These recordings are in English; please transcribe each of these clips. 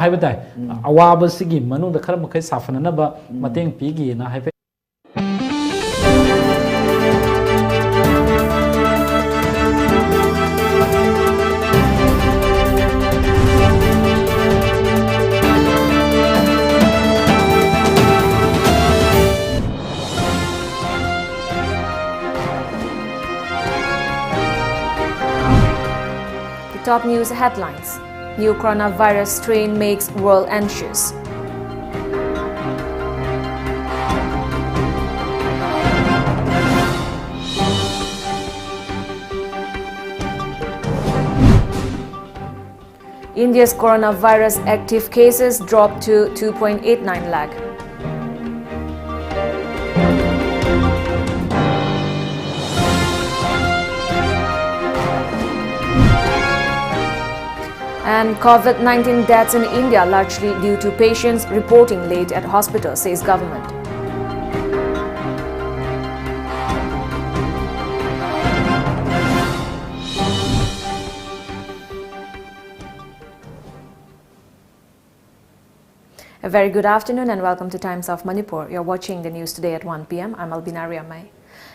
Haibatai, awaba sigi manung da khara makai safana ba mateng pigi na haibai. Top news headlines. New coronavirus strain makes world anxious. India's coronavirus active cases dropped to 2.89 lakh. And COVID-19 deaths in India largely due to patients reporting late at hospital, says government. A very good afternoon and welcome to Times of Manipur. You're watching the news today at 1 p.m. I'm ALBINA RIAMEI.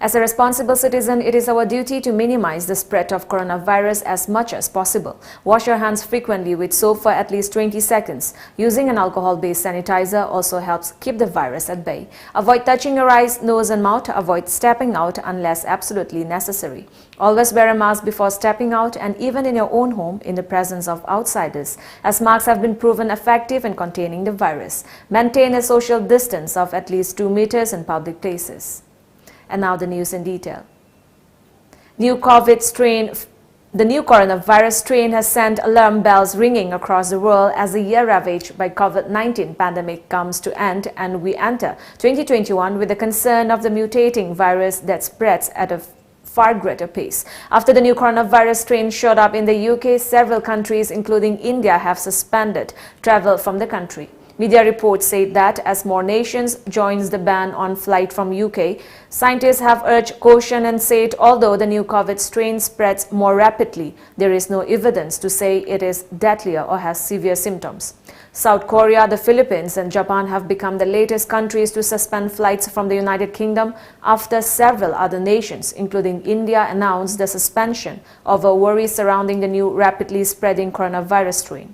As a responsible citizen, it is our duty to minimize the spread of coronavirus as much as possible. Wash your hands frequently with soap for at least 20 seconds. Using an alcohol-based sanitizer also helps keep the virus at bay. Avoid touching your eyes, nose and mouth. Avoid stepping out unless absolutely necessary. Always wear a mask before stepping out and even in your own home in the presence of outsiders, as masks have been proven effective in containing the virus. Maintain a social distance of at least 2 meters in public places. And now the news in detail. The new coronavirus strain has sent alarm bells ringing across the world as the year ravaged by COVID-19 pandemic comes to end and we enter 2021 with the concern of the mutating virus that spreads at a far greater pace. After the new coronavirus strain showed up in the UK, several countries including India have suspended travel from the country. Media reports say that as more nations joins the ban on flight from UK, scientists have urged caution and said although the new COVID strain spreads more rapidly, there is no evidence to say it is deadlier or has severe symptoms. South Korea, the Philippines and Japan have become the latest countries to suspend flights from the United Kingdom after several other nations, including India, announced the suspension over worries surrounding the new rapidly spreading coronavirus strain.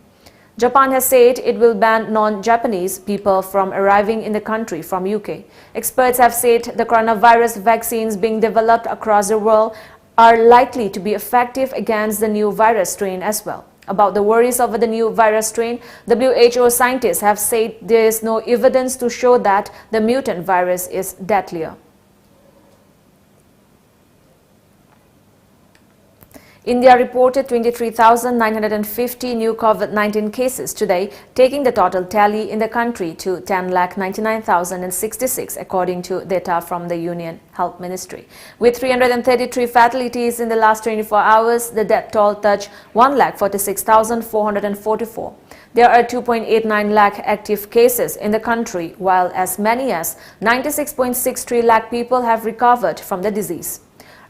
Japan has said it will ban non-Japanese people from arriving in the country from UK. Experts have said the coronavirus vaccines being developed across the world are likely to be effective against the new virus strain as well. About the worries over the new virus strain, WHO scientists have said there is no evidence to show that the mutant virus is deadlier. India reported 23,950 new COVID-19 cases today, taking the total tally in the country to 10,99,066 according to data from the Union Health Ministry. With 333 fatalities in the last 24 hours, the death toll touched 1,46,444. There are 2.89 lakh active cases in the country, while as many as 96.63 lakh people have recovered from the disease.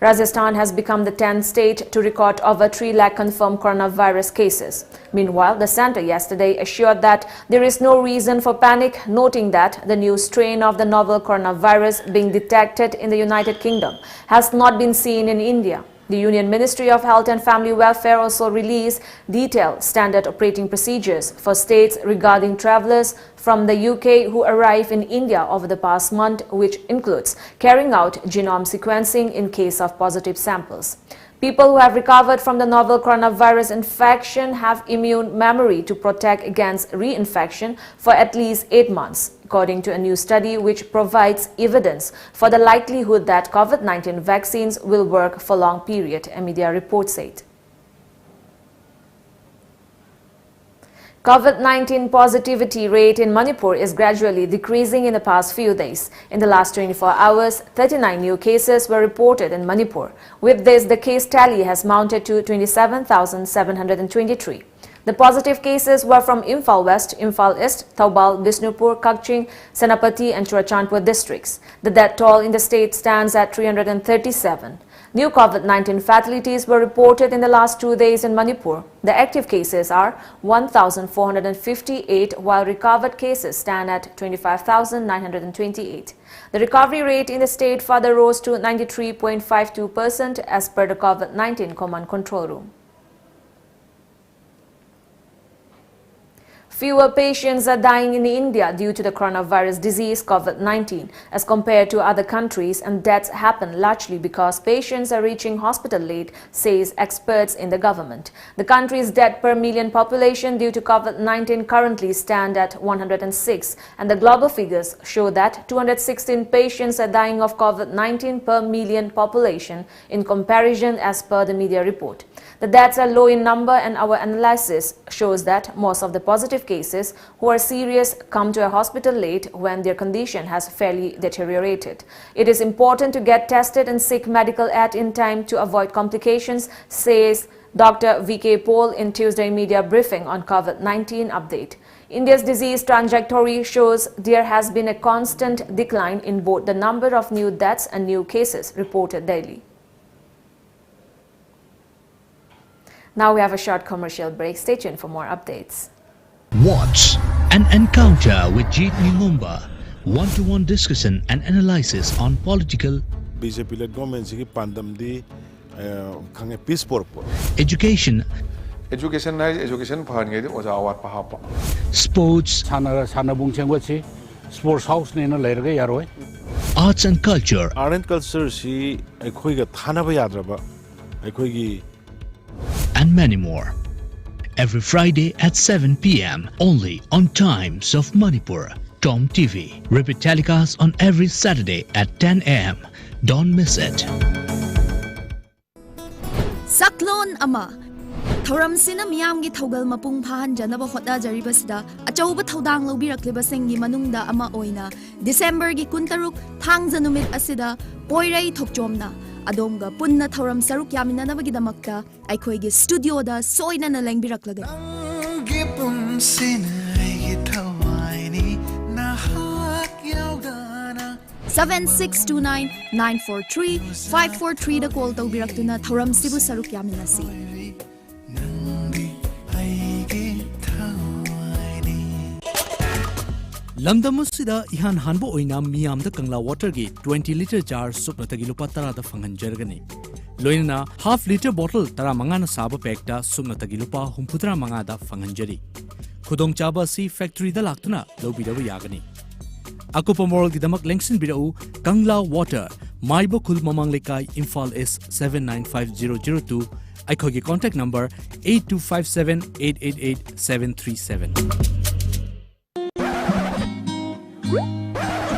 Rajasthan has become the 10th state to record over 3 lakh confirmed coronavirus cases. Meanwhile, the centre yesterday assured that there is no reason for panic, noting that the new strain of the novel coronavirus being detected in the United Kingdom has not been seen in India. The Union Ministry of Health and Family Welfare also released detailed standard operating procedures for states regarding travellers from the UK who arrive in India over the past month, which includes carrying out genome sequencing in case of positive samples. People who have recovered from the novel coronavirus infection have immune memory to protect against reinfection for at least 8 months, according to a new study which provides evidence for the likelihood that COVID-19 vaccines will work for a long period, a media report said. COVID-19 positivity rate in Manipur is gradually decreasing in the past few days. In the last 24 hours, 39 new cases were reported in Manipur. With this, the case tally has mounted to 27,723. The positive cases were from Imphal West, Imphal East, Thoubal, Bishnupur, Kakching, Senapati and Churachandpur districts. The death toll in the state stands at 337. New COVID-19 fatalities were reported in the last 2 days in Manipur. The active cases are 1,458, while recovered cases stand at 25,928. The recovery rate in the state further rose to 93.52% as per the COVID-19 Command Control Room. Fewer patients are dying in India due to the coronavirus disease COVID-19 as compared to other countries, and deaths happen largely because patients are reaching hospital late, says experts in the government. The country's death per million population due to COVID-19 currently stand at 106, and the global figures show that 216 patients are dying of COVID-19 per million population in comparison as per the media report. The deaths are low in number, and our analysis shows that most of the positive cases who are serious come to a hospital late when their condition has fairly deteriorated. It is important to get tested and seek medical aid in time to avoid complications, says Dr. V.K. Paul in Tuesday media briefing on COVID-19 update. India's disease trajectory shows there has been a constant decline in both the number of new deaths and new cases reported daily. Now we have a short commercial break. Stay tuned for more updates. Watch an encounter with Jeet Ningumba. One-to-one discussion and analysis on political, BJP-led government ki pandam di khange peace purpose. Education phàn ngai oja awat pa hapa. Sports, Sanabung chengwachi sports house ne na lerga yaroi. arts and culture, Art and culture si akhoi ga thana ba yadraba akhoi gi and many more. Every Friday at 7 p.m. only on Times of Manipur, TOMTV. Repeat telecast on every Saturday at 10 a.m. Don't miss it. Saklon ama Thoram sina miyamgi thogal mapung phan janaba hotna jaribasida achauba thodang lobirakleba sengi manungda ama oina December gi kuntaruk thang janumit asida poirai thokchomna Adomga punna thoram saruk yaminanabagi damakta aikhoigi studio da soina na lengbiraklaga 7629-943-543 da call tawbiraktuna thoram sibu saruk yaminasi. Lamdamusida ihan hanbo oina miyam da kangla water gi 20 liter jar supna tagi lupa tara da fangan jargani. Loina half liter bottle tara mangana saba pack da supna tagi lupa humputra manga da fangan jari. Khudong chaba si factory da laktuna lobidawa yagani. Akupa moral gi damak lengsin bidau Kangla Water Maibo Khul Mamang Lekai Imphal S 795002 Aikhogi contact number 8257-888-737.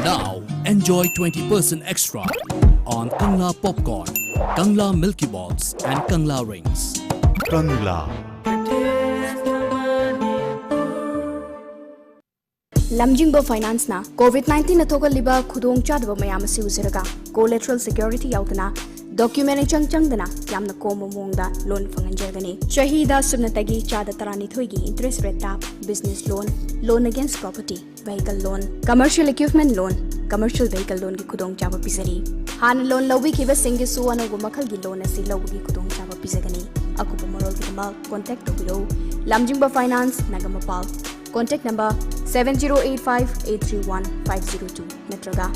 Now enjoy 20% extra on Kangla popcorn, Kangla Milky Balls and Kangla rings. Kangla. Lamjingbo Finance na COVID-19 na togal liba khudong chadba mayam si uziraga collateral security yautana document chang dana yamna komo mongda loan fanganjagani shahida subnatagi chada tarani thoigi interest rate tap business loan against property vehicle loan commercial equipment loan commercial vehicle loan ki khudong chaba pisari han loan lobi ki ba singi suwana gu makhal gi loan asi lobi ki khudong chaba pisagani akupa morol ki ma contact to below Lamjingbo Finance Nagamapal. Contact number 7085-831-502 Natraga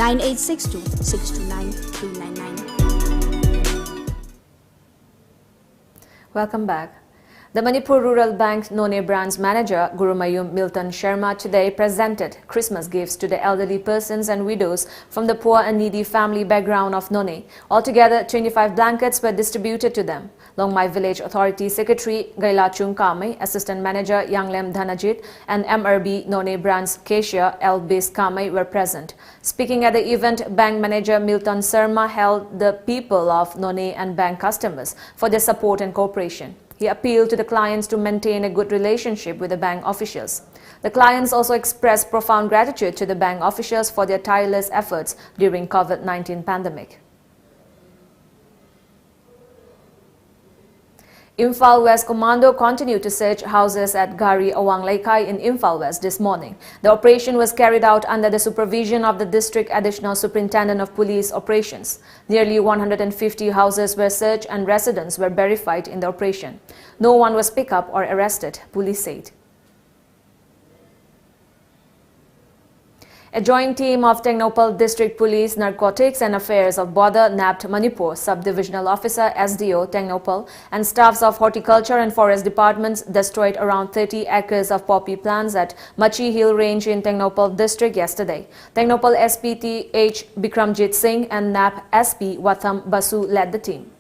9862-629-399. Welcome back. The Manipur Rural Bank None branch manager Gurumayum Milton Sharma today presented Christmas gifts to the elderly persons and widows from the poor and needy family background of None. Altogether, 25 blankets were distributed to them. Longmai Village Authority Secretary Gaila Chung Kamai, Assistant Manager Yanglem Dhanajit, and MRB None branch cashier Elbis Kamai were present. Speaking at the event, Bank Manager Milton Sharma hailed the people of None and bank customers for their support and cooperation. He appealed to the clients to maintain a good relationship with the bank officials. The clients also expressed profound gratitude to the bank officials for their tireless efforts during COVID-19 pandemic. Imphal West Commando continued to search houses at Gari Awang Laikai in Imphal West this morning. The operation was carried out under the supervision of the District Additional Superintendent of Police Operations. Nearly 150 houses were searched and residents were verified in the operation. No one was picked up or arrested, police said. A joint team of Tengnoupal District Police, Narcotics and Affairs of Border nabbed Manipur Sub-Divisional Officer SDO Tengnoupal and staffs of Horticulture and Forest Departments destroyed around 30 acres of poppy plants at Machi Hill Range in Tengnoupal District yesterday. Tengnoupal SPT H. Bikramjit Singh and NAP SP Watham Basu led the team.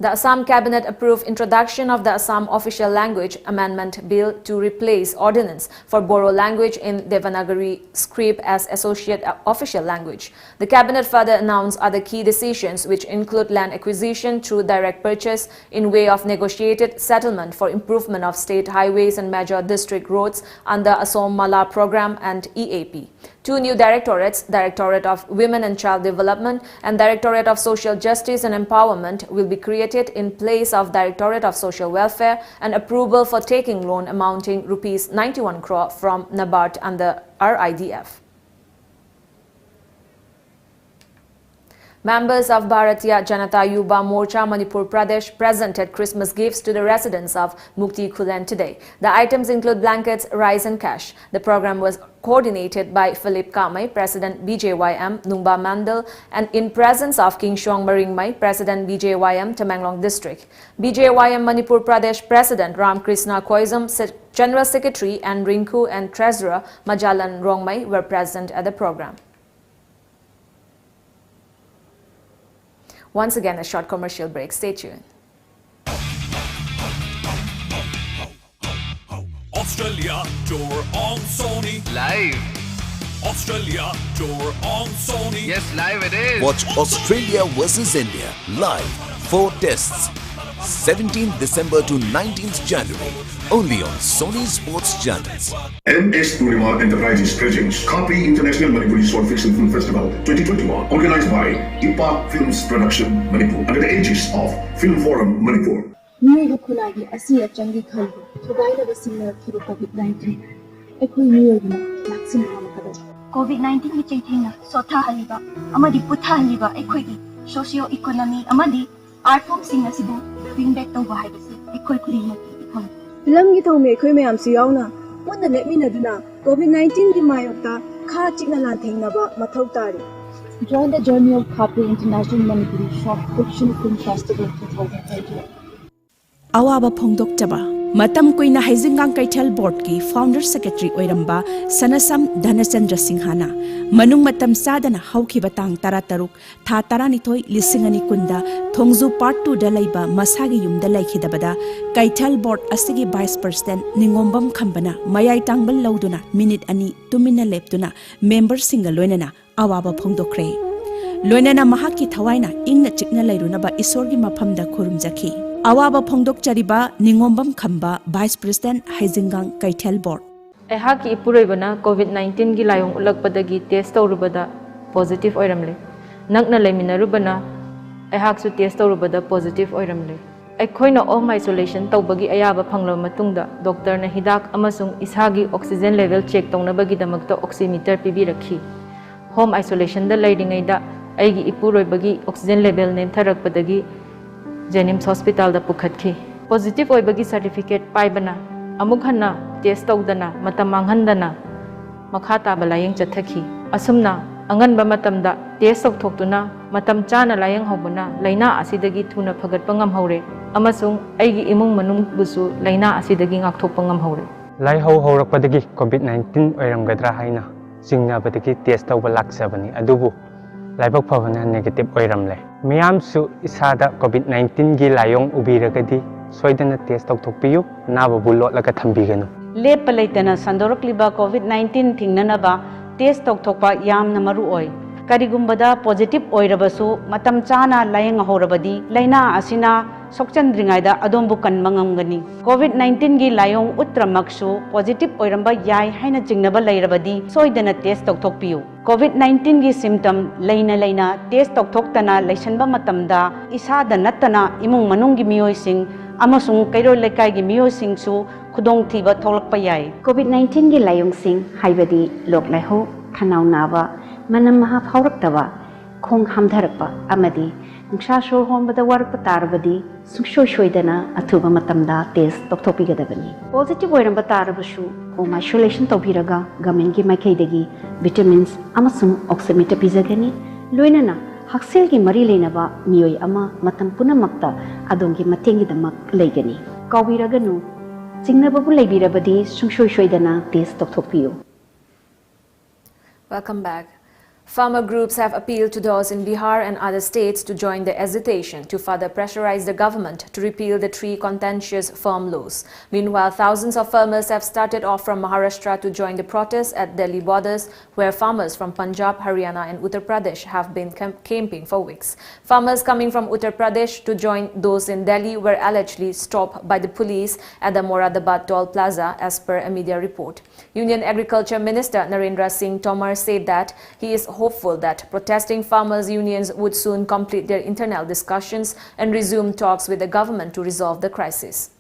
The Assam Cabinet approved introduction of the Assam Official Language Amendment Bill to replace ordinance for Boro language in Devanagari script as associate official language. The Cabinet further announced other key decisions which include land acquisition through direct purchase in way of negotiated settlement for improvement of state highways and major district roads under Assam Mala program and EAP. Two new directorates, Directorate of Women and Child Development and Directorate of Social Justice and Empowerment, will be created in place of Directorate of Social Welfare, and approval for taking loan amounting Rs 91 crore from NABARD under RIDF. Members of Bharatiya Janata Yuva Morcha Manipur Pradesh presented Christmas gifts to the residents of Mukti Khulen today. The items include blankets, rice and cash. The program was coordinated by Philip Kamai, President BJYM Nungba Mandal, and in presence of King Shong Maringmai, President BJYM Tamenglong District. BJYM Manipur Pradesh President Ram Krishna Koizum, General Secretary and Rinku and Treasurer Majalan Rongmai were present at the program. Once again, a short commercial break. Stay tuned. Australia tour on Sony live. Australia tour on Sony. Yes, live it is. Watch Australia versus India live. 4 tests. 17th December to 19th January. Only on Sony Sports Channels. MS Purnima Enterprises presents Kapi International Manipuri Short Fiction Film Festival 2021, organized by Impact Films Production Manipur under the aegis of Film Forum Manipur. COVID-19 ki chengthina sotha haliba amadi putha haliba ekhoi socio economy amadi art form sing asibu bring back to bahibasi ekhoi khuri ma kham film gi thome ekhoi mayam si yauna ponna lepminaduna COVID-19 ki mayokta kha chikna la thengna ba mathau tari. Join the journey of Kapi International Manipuri Short Fiction Film Festival 2021. Awaba Phongdok Chaba Matam Kuina Haizingang Kaitel Board ki Founder Secretary Oiramba Sanasam Dhanachandra Singhana Manung Matam Sadana Hauki Batang Tarataruk Tha Taranithoi Lisingani Kunda Thongzu Part 2 Dalaiba Masagi Yum Dalai Khidabada Kaitel Board Asigi Vice President Ningombam Khambana Mayai Tangbal Lauduna Minute Ani Tumina Leptuna Member Single Loinana Awaba Phongdokre Loinana Mahaki Thawaina Ingna Chikna Lairunaba Isorgi Mapamda Kurumjaki Awaba Phongdok Chariba Ningombam Khamba Vice President Haizingang Kaitel Board. Ehaki Ipuroibana COVID-19 gi layong ulakpadagi test tawrubada positive oiramle. Nakna laiminarubana ehaksu test tawrubada positive oiramle. Ekhoina home isolation tawbagi ayaba phanglo matungda doctor na hidak amasung ishagi oxygen level check tawnabagi damakta oximeter pibirakhi. Home isolation da lairingaida aigi ipuroibagi oxygen level nemtharakpadagi Jenims Hospital da pukhatki. Positive oibagi certificate paibana amukhanna test tawdana matamanghandana makhata balayeng chathaki. Asumna anganba matamda test tawthoktuna matam chana layeng hobuna laina asidagi thuna phagatpa ngamhore amasung aigi imung manung busu laina asidagi ngakthokpa ngamhore. Lai ho horakpadagi COVID-19 oiramgadra haina singnabadagi test tawba laksabani adubu laibak phavana negative oiramle. Miyamsu isada COVID-19 gi layong ubiragadi soidana test tawthokpiyu naba bulot laga thambiganu. Lepa leitana sandorokliba COVID-19 thingnanaba test tawthokpa yamna maruoi. Karigumbada positive oirabasu matam chana layeng horabadi laina asina sokchandringaida adombu kanmangamgani COVID-19 gi layong utramaksu positive oiramba yai haina jingnaba lairabadi soidana test tokthokpiu COVID-19 gi symptom laina test tokthokhtana laisanba matamda isada nattana imung manunggi miyoising amasung kairo lekai gi miyoisingsu khudong thiba tholakpa yai COVID-19 gi layong sing haibadi lok laiho khanau naba manam maha phaurak khong hamdharakpa amadi nungsa shor hombada warakpa tarabadi sukshoidana athuba matamda test tokthokpigadabani positive oiramba tarabasu home isolation tobhiraga government gi maikaidagi vitamins amasung oximeter pizagani loinana haksil gi mari leinaba miyoi ama matam punamakta adongi matengi damak leigani kawiraganu chingnababu leibirabadi sukshoidana test tokthokpiu. Welcome back. Farmer groups have appealed to those in Bihar and other states to join the agitation to further pressurize the government to repeal the three contentious farm laws. Meanwhile, thousands of farmers have started off from Maharashtra to join the protests at Delhi borders, where farmers from Punjab, Haryana and Uttar Pradesh have been camping for weeks. Farmers coming from Uttar Pradesh to join those in Delhi were allegedly stopped by the police at the Moradabad toll plaza, as per a media report. Union Agriculture Minister Narendra Singh Tomar said that he is hopeful that protesting farmers' unions would soon complete their internal discussions and resume talks with the government to resolve the crisis.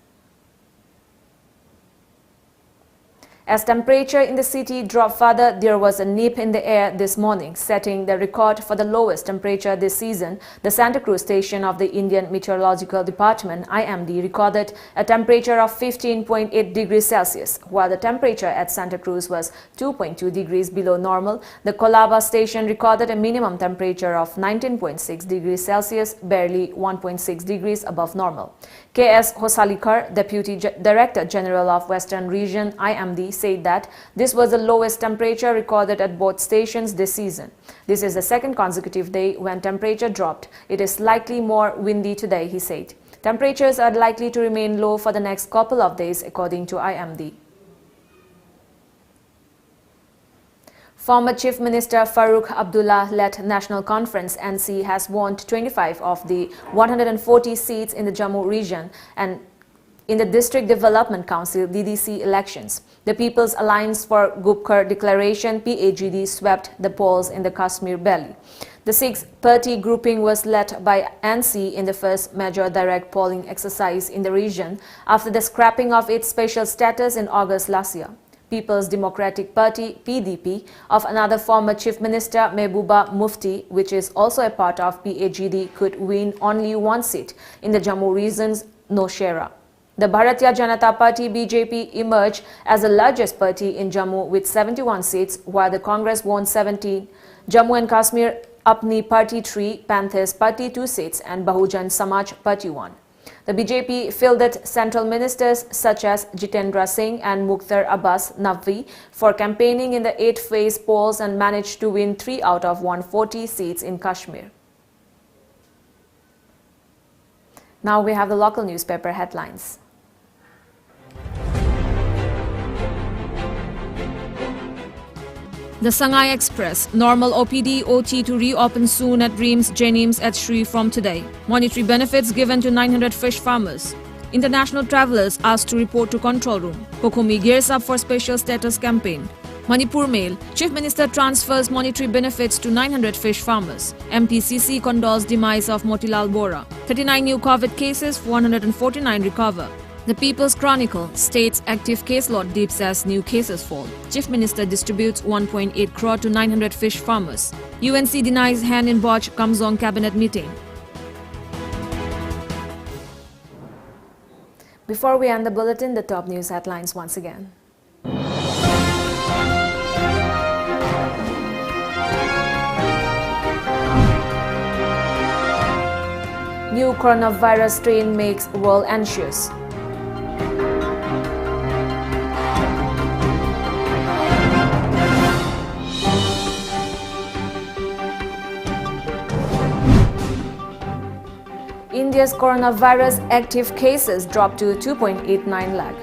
As temperature in the city dropped further, there was a nip in the air this morning, setting the record for the lowest temperature this season. The Santa Cruz station of the Indian Meteorological Department, IMD, recorded a temperature of 15.8 degrees Celsius, while the temperature at Santa Cruz was 2.2 degrees below normal. The Colaba station recorded a minimum temperature of 19.6 degrees Celsius, barely 1.6 degrees above normal. K.S. Hosalikar, Deputy Director General of Western Region, IMD, said that this was the lowest temperature recorded at both stations this season. This is the second consecutive day when temperature dropped. It is slightly more windy today, he said. Temperatures are likely to remain low for the next couple of days, according to IMD. Former Chief Minister Farooq Abdullah-led National Conference NC has won 25 of the 140 seats in the Jammu region and in the District Development Council DDC elections. The People's Alliance for Gupkar Declaration PAGD swept the polls in the Kashmir Valley. The six-party grouping was led by NC in the first major direct polling exercise in the region after the scrapping of its special status in August last year. People's Democratic Party PDP of another former Chief Minister Mehbooba Mufti, which is also a part of PAGD, could win only one seat in the Jammu region's Nowshera. The Bharatiya Janata Party BJP emerged as the largest party in Jammu with 71 seats, while the Congress won 17. Jammu and Kashmir Apni Party 3, Panthers Party 2 seats and Bahujan Samaj Party 1. The BJP fielded central ministers such as Jitendra Singh and Mukhtar Abbas Naqvi for campaigning in the 8-phase polls and managed to win 3 out of 140 seats in Kashmir. Now we have the local newspaper headlines. The Sangai Express, normal OPD OT to reopen soon at RIAMEI's Jenims at Shri from today. Monetary benefits given to 900 fish farmers. International travellers asked to report to control room. Kokumi gears up for special status campaign. Manipur Mail, Chief Minister transfers monetary benefits to 900 fish farmers. MPCC condoles demise of Motilal Bora. 39 new COVID cases, 149 recover. The People's Chronicle states active caseload dips as new cases fall. Chief Minister distributes 1.8 crore to 900 fish farmers. UNC denies hand in watch comes on cabinet meeting. Before we end the bulletin, the top news headlines once again. New coronavirus strain makes world anxious. India's coronavirus active cases dropped to 2.89 lakh.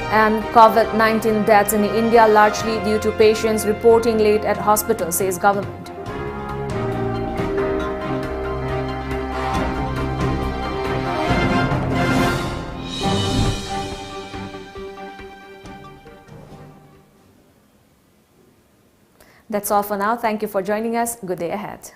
And COVID-19 deaths in India largely due to patients reporting late at hospital, says government. That's all for now. Thank you for joining us. Good day ahead.